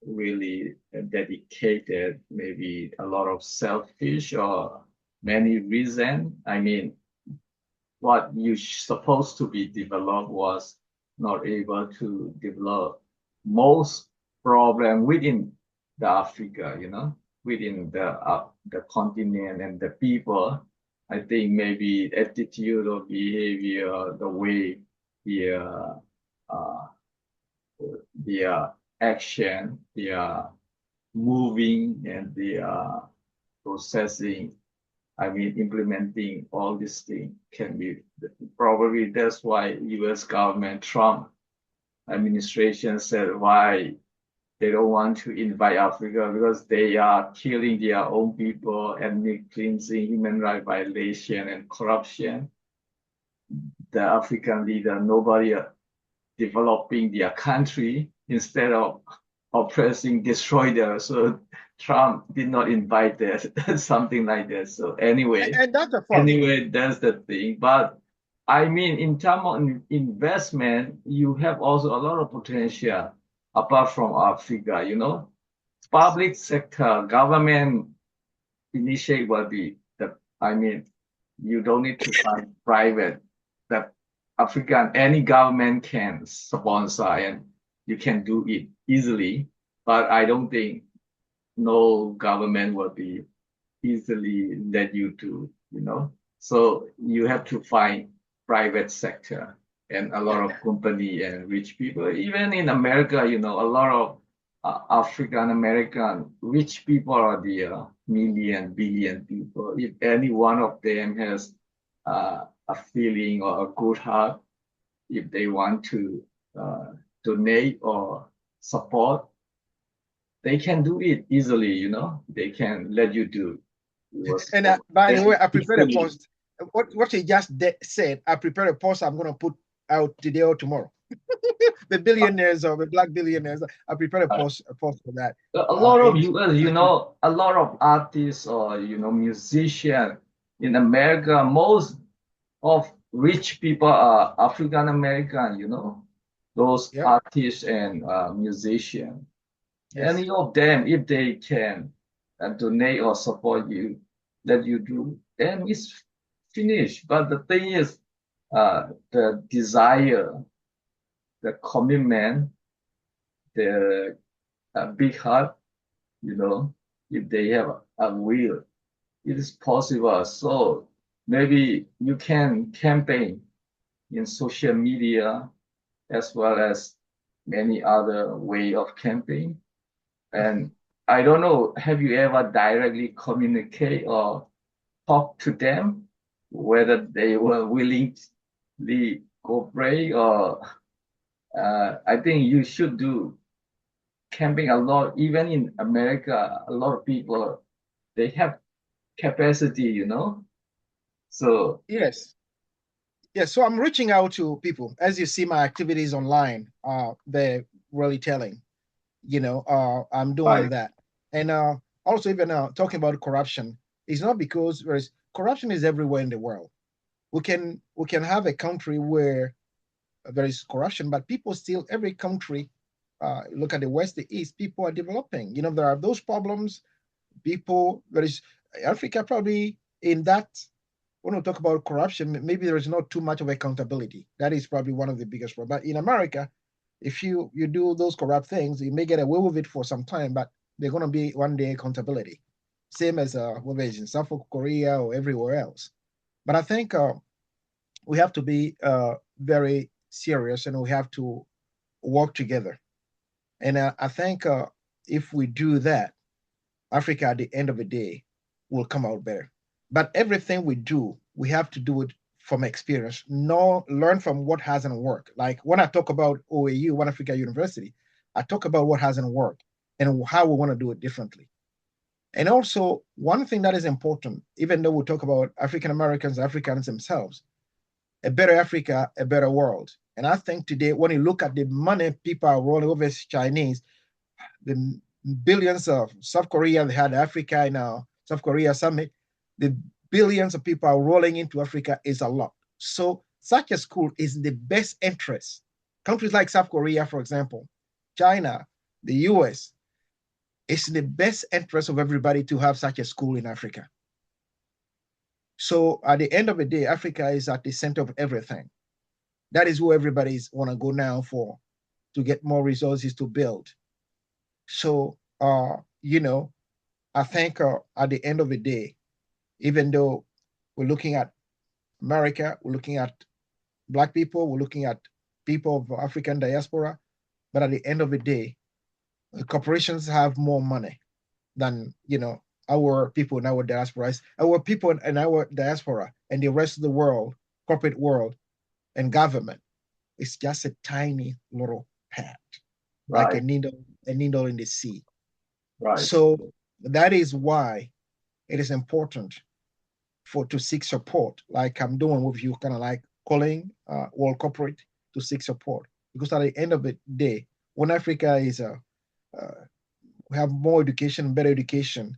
Speaker 1: really dedicated, maybe a lot of selfish or many reasons. I mean, what you supposed to be developed was not able to develop. Most problem within the Africa, within the continent and the people. I think maybe attitude or behavior, the way their action, their moving, and their processing, implementing all these things can be, probably that's why US government, Trump administration said why they don't want to invite Africa, because they are killing their own people, ethnic cleansing, human rights violation, and corruption. The African leader, nobody developing their country, instead of oppressing, destroy them. So Trump did not invite that, something like that. So anyway,
Speaker 2: and that's a problem.
Speaker 1: Anyway, that's the thing. But in terms of investment, you have also a lot of potential apart from Africa, public sector, government initiate will be you don't need to find private. The African, any government can sponsor, and you can do it easily. But I don't think no government will be easily let you to, So you have to find private sector and a lot of company and rich people. Even in America, a lot of African American rich people are there, million, billion people. If any one of them has a feeling or a good heart, if they want to donate or support, they can do it easily, they can let you do.
Speaker 2: And by the way, I prepared a post. What you just said, I prepared a post I'm going to put out today or tomorrow. The billionaires or the black billionaires, I prepared a post for that.
Speaker 1: A lot of US, a lot of artists or musicians in America, most of rich people are African American, you know, those
Speaker 2: Yep.
Speaker 1: artists and musicians.
Speaker 2: Yes.
Speaker 1: Any of them, if they can donate or support you, that you do, then it's finished. But the thing is, the desire, the commitment, the big heart, you know, if they have a will, it is possible. So maybe you can campaign in social media as well as many other way of campaign.
Speaker 2: Mhm.
Speaker 1: And I don't know, have you ever directly communicate or talk to them whether they were willingly cooperate or I think you should do camping a lot. Even in America, a lot of people they have capacity, you know. So
Speaker 2: Yes. Yes. So I'm reaching out to people. As you see my activities online, they're really telling. I'm doing
Speaker 1: right,
Speaker 2: that. And also even talking about corruption, it's not because corruption is everywhere in the world. We can have a country where there is corruption, but people still every country. Look at the West, the East. People are developing. There are those problems. People there is Africa probably in that. When we talk about corruption, maybe there is not too much of accountability. That is probably one of the biggest problems. But in America, if you do those corrupt things, you may get away with it for some time, but they're going to be one day accountability. Same as whether it's in South Korea or everywhere else. But I think we have to be very serious and we have to work together. And I think if we do that, Africa at the end of the day will come out better. But everything we do, we have to do it from experience. No, learn from what hasn't worked. Like when I talk about OAU, One Africa University, I talk about what hasn't worked and how we want to do it differently. And also, one thing that is important, even though we talk about African Americans, Africans themselves, a better Africa, a better world. And I think today, when you look at the money people are rolling over as Chinese, the billions of South Korea, they had Africa in our South Korea summit, the billions of people are rolling into Africa is a lot. So such a school is in the best interest. Countries like South Korea, for example, China, the US, it's in the best interest of everybody to have such a school in Africa. So at the end of the day, Africa is at the center of everything. That is where everybody's want to go now for to get more resources to build. So I think at the end of the day, even though we're looking at America, we're looking at Black people, we're looking at people of African diaspora, but at the end of the day, the corporations have more money than our people in our diaspora. Our people in our diaspora and the rest of the world, corporate world, and government, it's just a tiny little pat, like
Speaker 1: right,
Speaker 2: a needle in the sea.
Speaker 1: right,
Speaker 2: So that is why it is important for to seek support, like I'm doing with you, kind of like calling World Corporate to seek support. Because at the end of the day, when Africa is uh, we have more education, better education,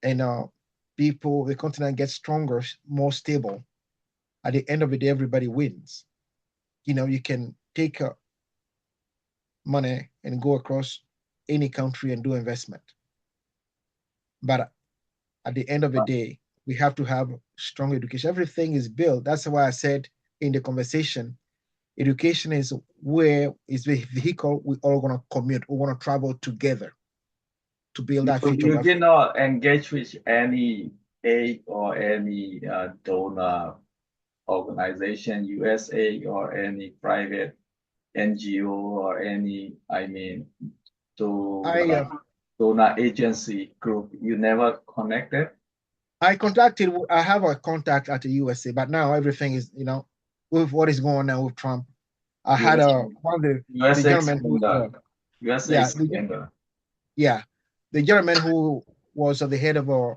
Speaker 2: and people, the continent gets stronger, more stable. At the end of the day, everybody wins. You can take money and go across any country and do investment. But at the end of the day, we have to have strong education. Everything is built. That's why I said in the conversation, education is where is the vehicle we all gonna commute. We want to travel together to build that future of
Speaker 1: you did
Speaker 2: Africa.
Speaker 1: not engage with any aid or any donor organization, USA or any private NGO or any, I mean, to
Speaker 2: I
Speaker 1: donor agency group. You never connected?
Speaker 2: I contacted. I have a contact at the USA, but now everything is with what is going on with Trump. I had
Speaker 1: USA,
Speaker 2: one of the
Speaker 1: USA
Speaker 2: gentleman who
Speaker 1: scandal. USA
Speaker 2: yeah
Speaker 1: scandal.
Speaker 2: yeah the gentleman who was the head of a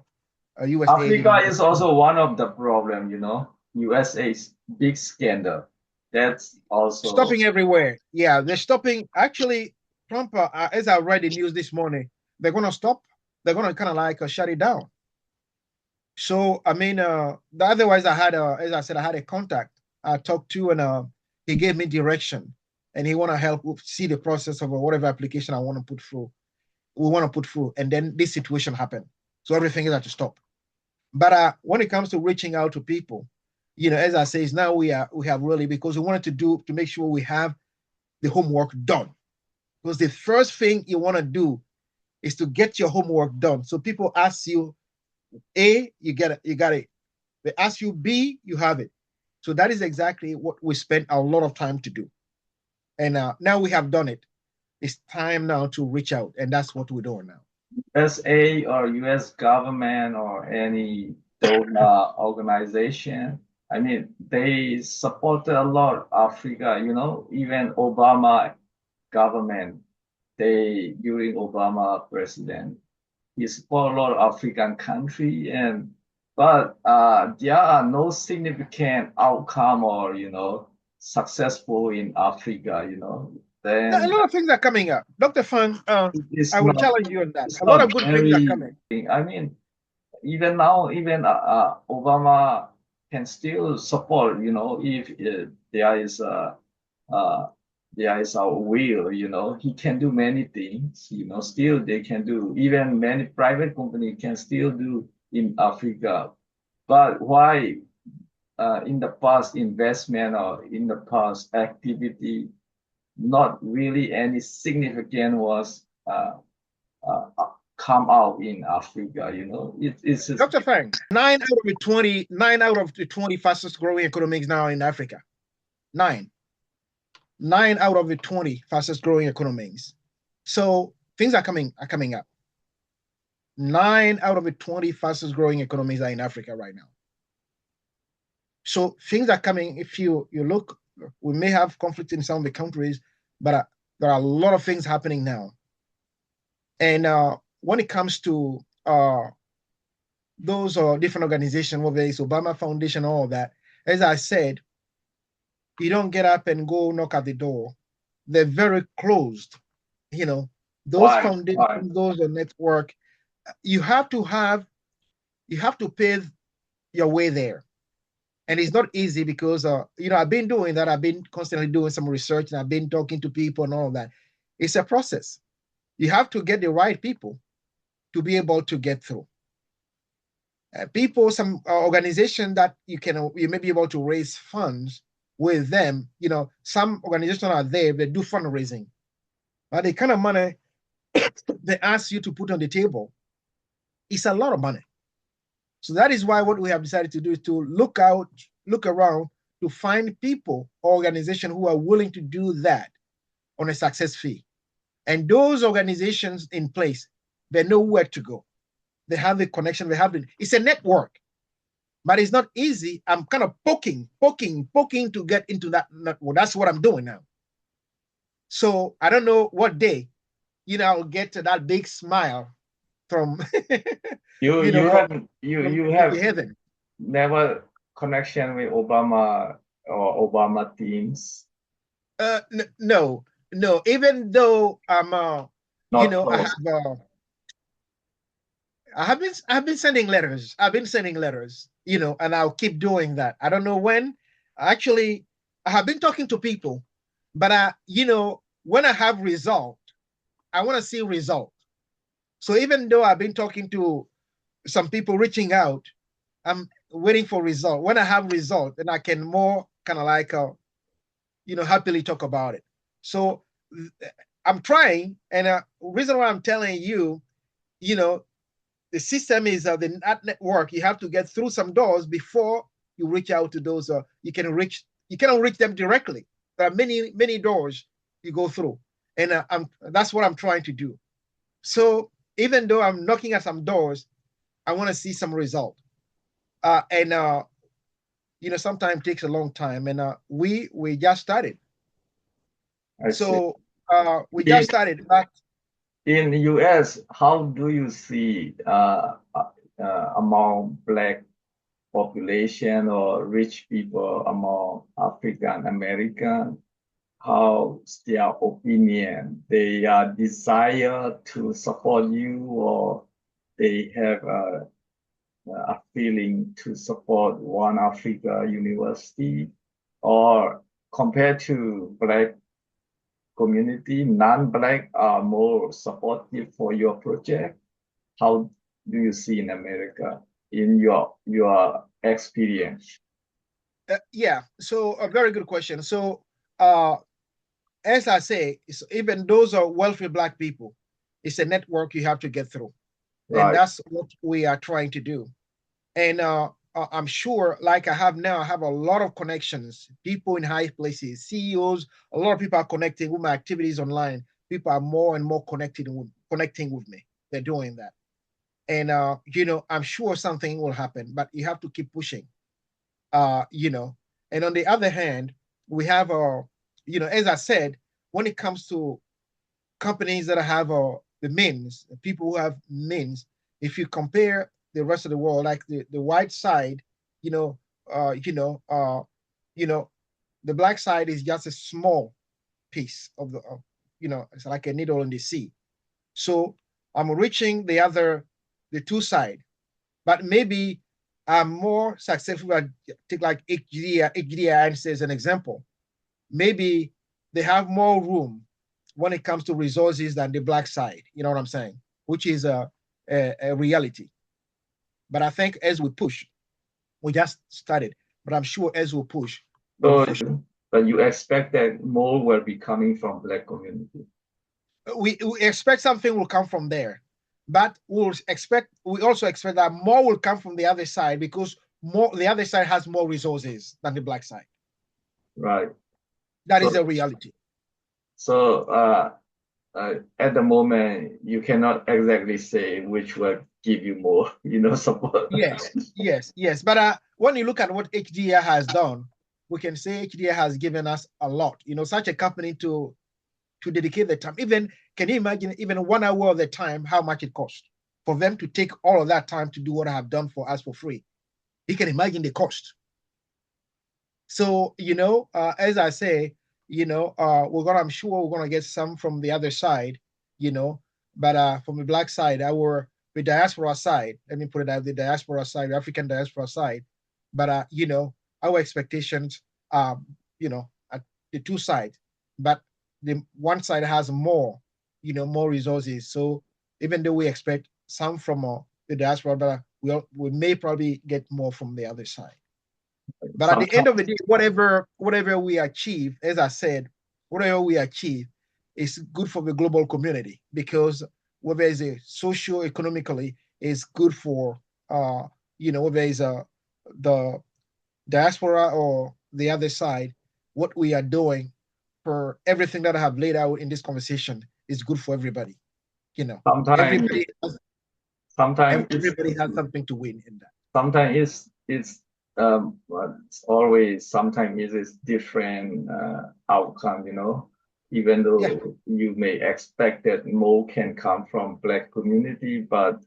Speaker 2: USAID
Speaker 1: Africa
Speaker 2: in
Speaker 1: is also one of the problem, you know. USA's big scandal. That's also
Speaker 2: stopping everywhere. Yeah, they're stopping. Actually, Trump, as I read the news this morning, they're going to stop. They're going to kind of like shut it down. So, I mean, otherwise, I had, as I said, I had a contact. I talked to, and he gave me direction, and he want to help see the process of whatever application I want to put through. We want to put through, and then this situation happened, so everything is had to stop. But when it comes to reaching out to people, as I say, is now we have really, because we wanted to make sure we have the homework done. Because the first thing you want to do is to get your homework done. So people ask you A, you get it, you got it. They ask you B, you have it. So that is exactly what we spent a lot of time to do. And now we have done it. It's time now to reach out, and that's what we're doing now.
Speaker 1: USA or US government or any donor organization, I mean, they support a lot Africa, even Obama government, during Obama president, he support a lot of African country, but there are no significant outcome or, successful in Africa,
Speaker 2: A
Speaker 1: then
Speaker 2: lot of things are coming up. Dr. Fung,
Speaker 1: it's
Speaker 2: I will
Speaker 1: not,
Speaker 2: challenge you on that.
Speaker 1: it's
Speaker 2: A lot
Speaker 1: not
Speaker 2: of good things are
Speaker 1: very,
Speaker 2: coming.
Speaker 1: I mean, even now, Obama can still support, if there is a will, he can do many things, still they can do, even many private company can still do in Africa. But why in the past investment or in the past activity, not really any significant was uh, come out in Africa, it's just,
Speaker 2: Dr. Fang, 9 out of the 20 fastest growing economies now in Africa. 9. 9 out of the 20 fastest growing economies. So things are coming up. 9 out of the 20 fastest growing economies are in Africa right now. So things are coming. If you look, we may have conflict in some of the countries, but there are a lot of things happening now. And when it comes to those different organizations, whether it's Obama Foundation, all of that, as I said, you don't get up and go knock at the door. They're very closed. Those
Speaker 1: why?
Speaker 2: foundations, those network, you have to pave your way there. And it's not easy because I've been doing that. I've been constantly doing some research, and I've been talking to people and all of that. It's a process. You have to get the right people to be able to get through. Some organization that you may be able to raise funds with them. Some organizations are there, they do fundraising, but the kind of money they ask you to put on the table, it's a lot of money. So that is why what we have decided to do is to look around to find people, organizations who are willing to do that on a success fee. And those organizations in place, they know where to go. They have the connection. It's a network, but it's not easy. I'm kind of poking to get into that network. That's what I'm doing now. So I don't know what day, I'll get to that big smile from
Speaker 1: you have
Speaker 2: heaven.
Speaker 1: Never connection with Obama or Obama teams.
Speaker 2: No. Even though I'm I've been sending letters. And I'll keep doing that. I don't know when. Actually, I have been talking to people, but when I have result, I want to see result. So even though I've been talking to some people reaching out, I'm waiting for result. When I have result, then I can more kind of like happily talk about it. So I'm trying, and the reason why I'm telling you, the system is the network. You have to get through some doors before you reach out to those. You cannot reach them directly. There are many doors you go through, and that's what I'm trying to do. So even though I'm knocking at some doors, I want to see some result. And sometimes it takes a long time, and we just started. So we just started. But
Speaker 1: in the US, how do you see among Black population or rich people among African American? How's their opinion? They desire to support you, or they have a feeling to support One Africa University? or compared to Black community, non-Black are more supportive for your project? How do you see in America in your experience?
Speaker 2: Yeah, so a very good question. So, uh, as I say, even those are wealthy Black people, it's a network you have to get through. And
Speaker 1: Right.
Speaker 2: that's what we are trying to do. And I'm sure, like I have now, I have a lot of connections, people in high places, CEOs, a lot of people are connecting with my activities online. People are more and more connecting with me. They're doing that. And, I'm sure something will happen, but you have to keep pushing, uh, you know. And on the other hand, we have, as I said, when it comes to companies that have the means, people who have means, if you compare the rest of the world, like the white side, you know, uh, you know, uh, you know, the Black side is just a small piece it's like a needle in the sea. So I'm reaching the two side, but maybe I'm more successful at take like HDI as an example. Maybe they have more room when it comes to resources than the Black side. You know what I'm saying? Which is a reality. But I think as we push, we just started. But I'm sure as we push, we'll
Speaker 1: So,
Speaker 2: for sure.
Speaker 1: but you expect that more will be coming from Black community.
Speaker 2: We expect something will come from there, but we also expect that more will come from the other side because more the other side has more resources than the Black side.
Speaker 1: Right.
Speaker 2: That is
Speaker 1: So,
Speaker 2: a reality.
Speaker 1: so at the moment, you cannot exactly say which will give you more, support.
Speaker 2: Yes. But when you look at what HDR has done, we can say HDR has given us a lot. Such a company to dedicate the time. Even can you imagine even 1 hour of the time, how much it costs for them to take all of that time to do what I have done for us for free? You can imagine the cost. So as I say, I'm sure we're gonna get some from the other side, you know, but from the Black side, the diaspora side. Let me put it out the diaspora side, the African diaspora side. But our expectations, at the two sides, but the one side has more, more resources. So even though we expect some from the diaspora, but we may probably get more from the other side. But at the end
Speaker 1: Sometimes,
Speaker 2: of the day, whatever we achieve, as I said, whatever we achieve is good for the global community because whether it's a socio-economically is good for whether it's the diaspora or the other side, what we are doing for everything that I have laid out in this conversation is good for everybody.
Speaker 1: sometimes,
Speaker 2: Everybody has
Speaker 1: sometimes it's
Speaker 2: everybody has something to win in that.
Speaker 1: sometimes well, it's always sometimes it is different outcome. Even
Speaker 2: Yeah.
Speaker 1: though you may expect that more can come from Black community, but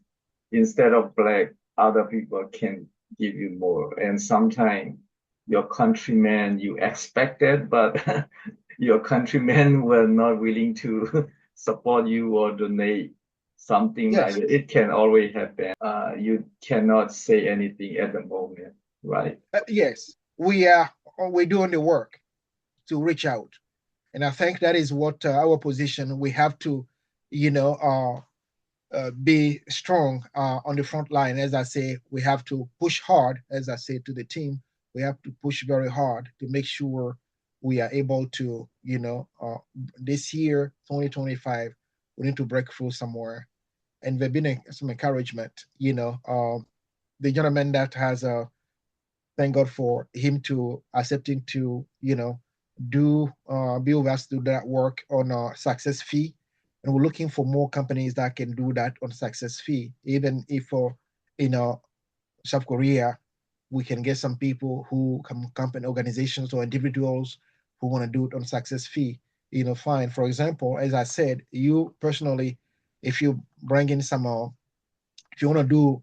Speaker 1: instead of Black, other people can give you more. And sometimes your countrymen you expected, but your countrymen were not willing to support you or donate something like
Speaker 2: Yes.
Speaker 1: that. It can always happen. You cannot say anything at the moment, right?
Speaker 2: Yes. We're doing the work to reach out. And I think that is what our position. We have to, be strong on the front line. As I say, we have to push hard. As I say to the team, we have to push very hard to make sure we are able to, this year, 2025, we need to break through somewhere. And there's been some encouragement. The gentleman that has thank God for him to accepting to do be with us do that work on a success fee, and we're looking for more companies that can do that on success fee. Even if for in South Korea, we can get some people who company organizations or individuals who want to do it on success fee. Fine. For example, as I said, you personally, if you bring in some if you want to do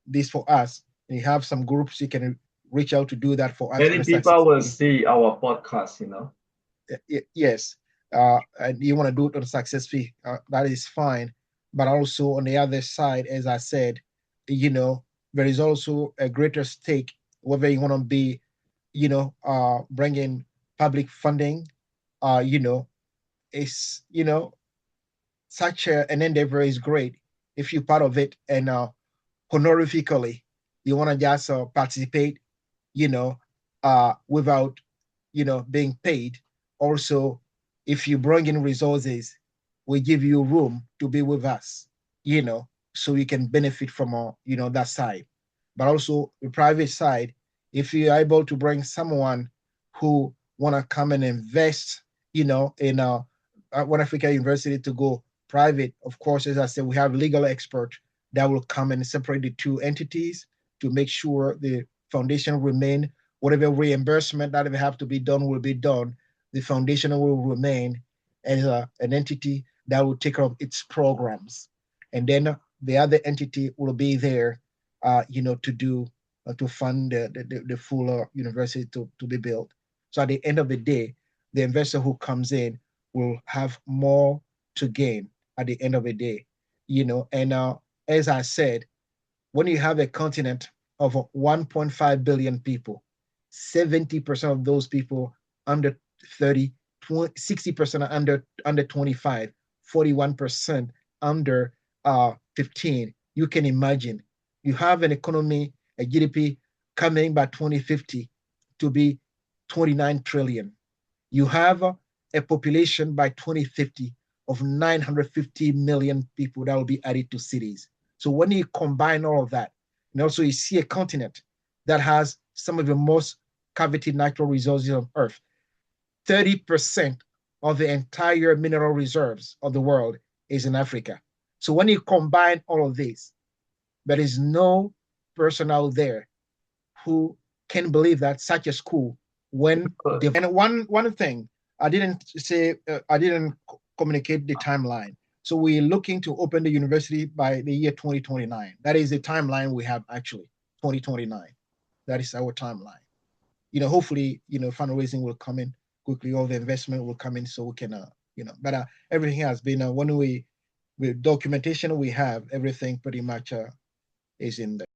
Speaker 2: this for us, and you have some groups you can reach out to do that for us on
Speaker 1: Many
Speaker 2: a success
Speaker 1: people will
Speaker 2: fee.
Speaker 1: see our podcast.
Speaker 2: Yes, and you want to do it on a success fee, that is fine. But also on the other side, as I said, you know, there is also a greater stake whether you want to be, bringing public funding, you know, is, such an endeavor is great if you're part of it, and honorifically you want to just participate, you know, without, being paid. Also, if you bring in resources, we give you room to be with us, so you can benefit from, that side. But also the private side, if you're able to bring someone who want to come and invest, in One Africa University to go private, of course, as I said, we have legal experts that will come and separate the two entities to make sure the foundation remain. Whatever reimbursement that will have to be done will be done. The foundation will remain as an entity that will take care of its programs, and then the other entity will be there, to do to fund the full university to be built. So at the end of the day, the investor who comes in will have more to gain at the end of the day, And as I said, when you have a continent of 1.5 billion people, 70% of those people under 30, 60% are under 25, 41% under 15. You can imagine you have an economy, a GDP coming by 2050 to be 29 trillion. You have a population by 2050 of 950 million people that will be added to cities. So when you combine all of that, and also you see a continent that has some of the most coveted natural resources on Earth, 30% of the entire mineral reserves of the world is in Africa. So when you combine all of this, there is no person out there who can believe that such a school, when and one thing I didn't say, I didn't communicate the timeline. So we're looking to open the university by the year 2029. That is the timeline we have, actually, 2029. That is our timeline. Hopefully, fundraising will come in quickly, all the investment will come in, so we can, but everything has been, when with documentation we have, everything pretty much is in there.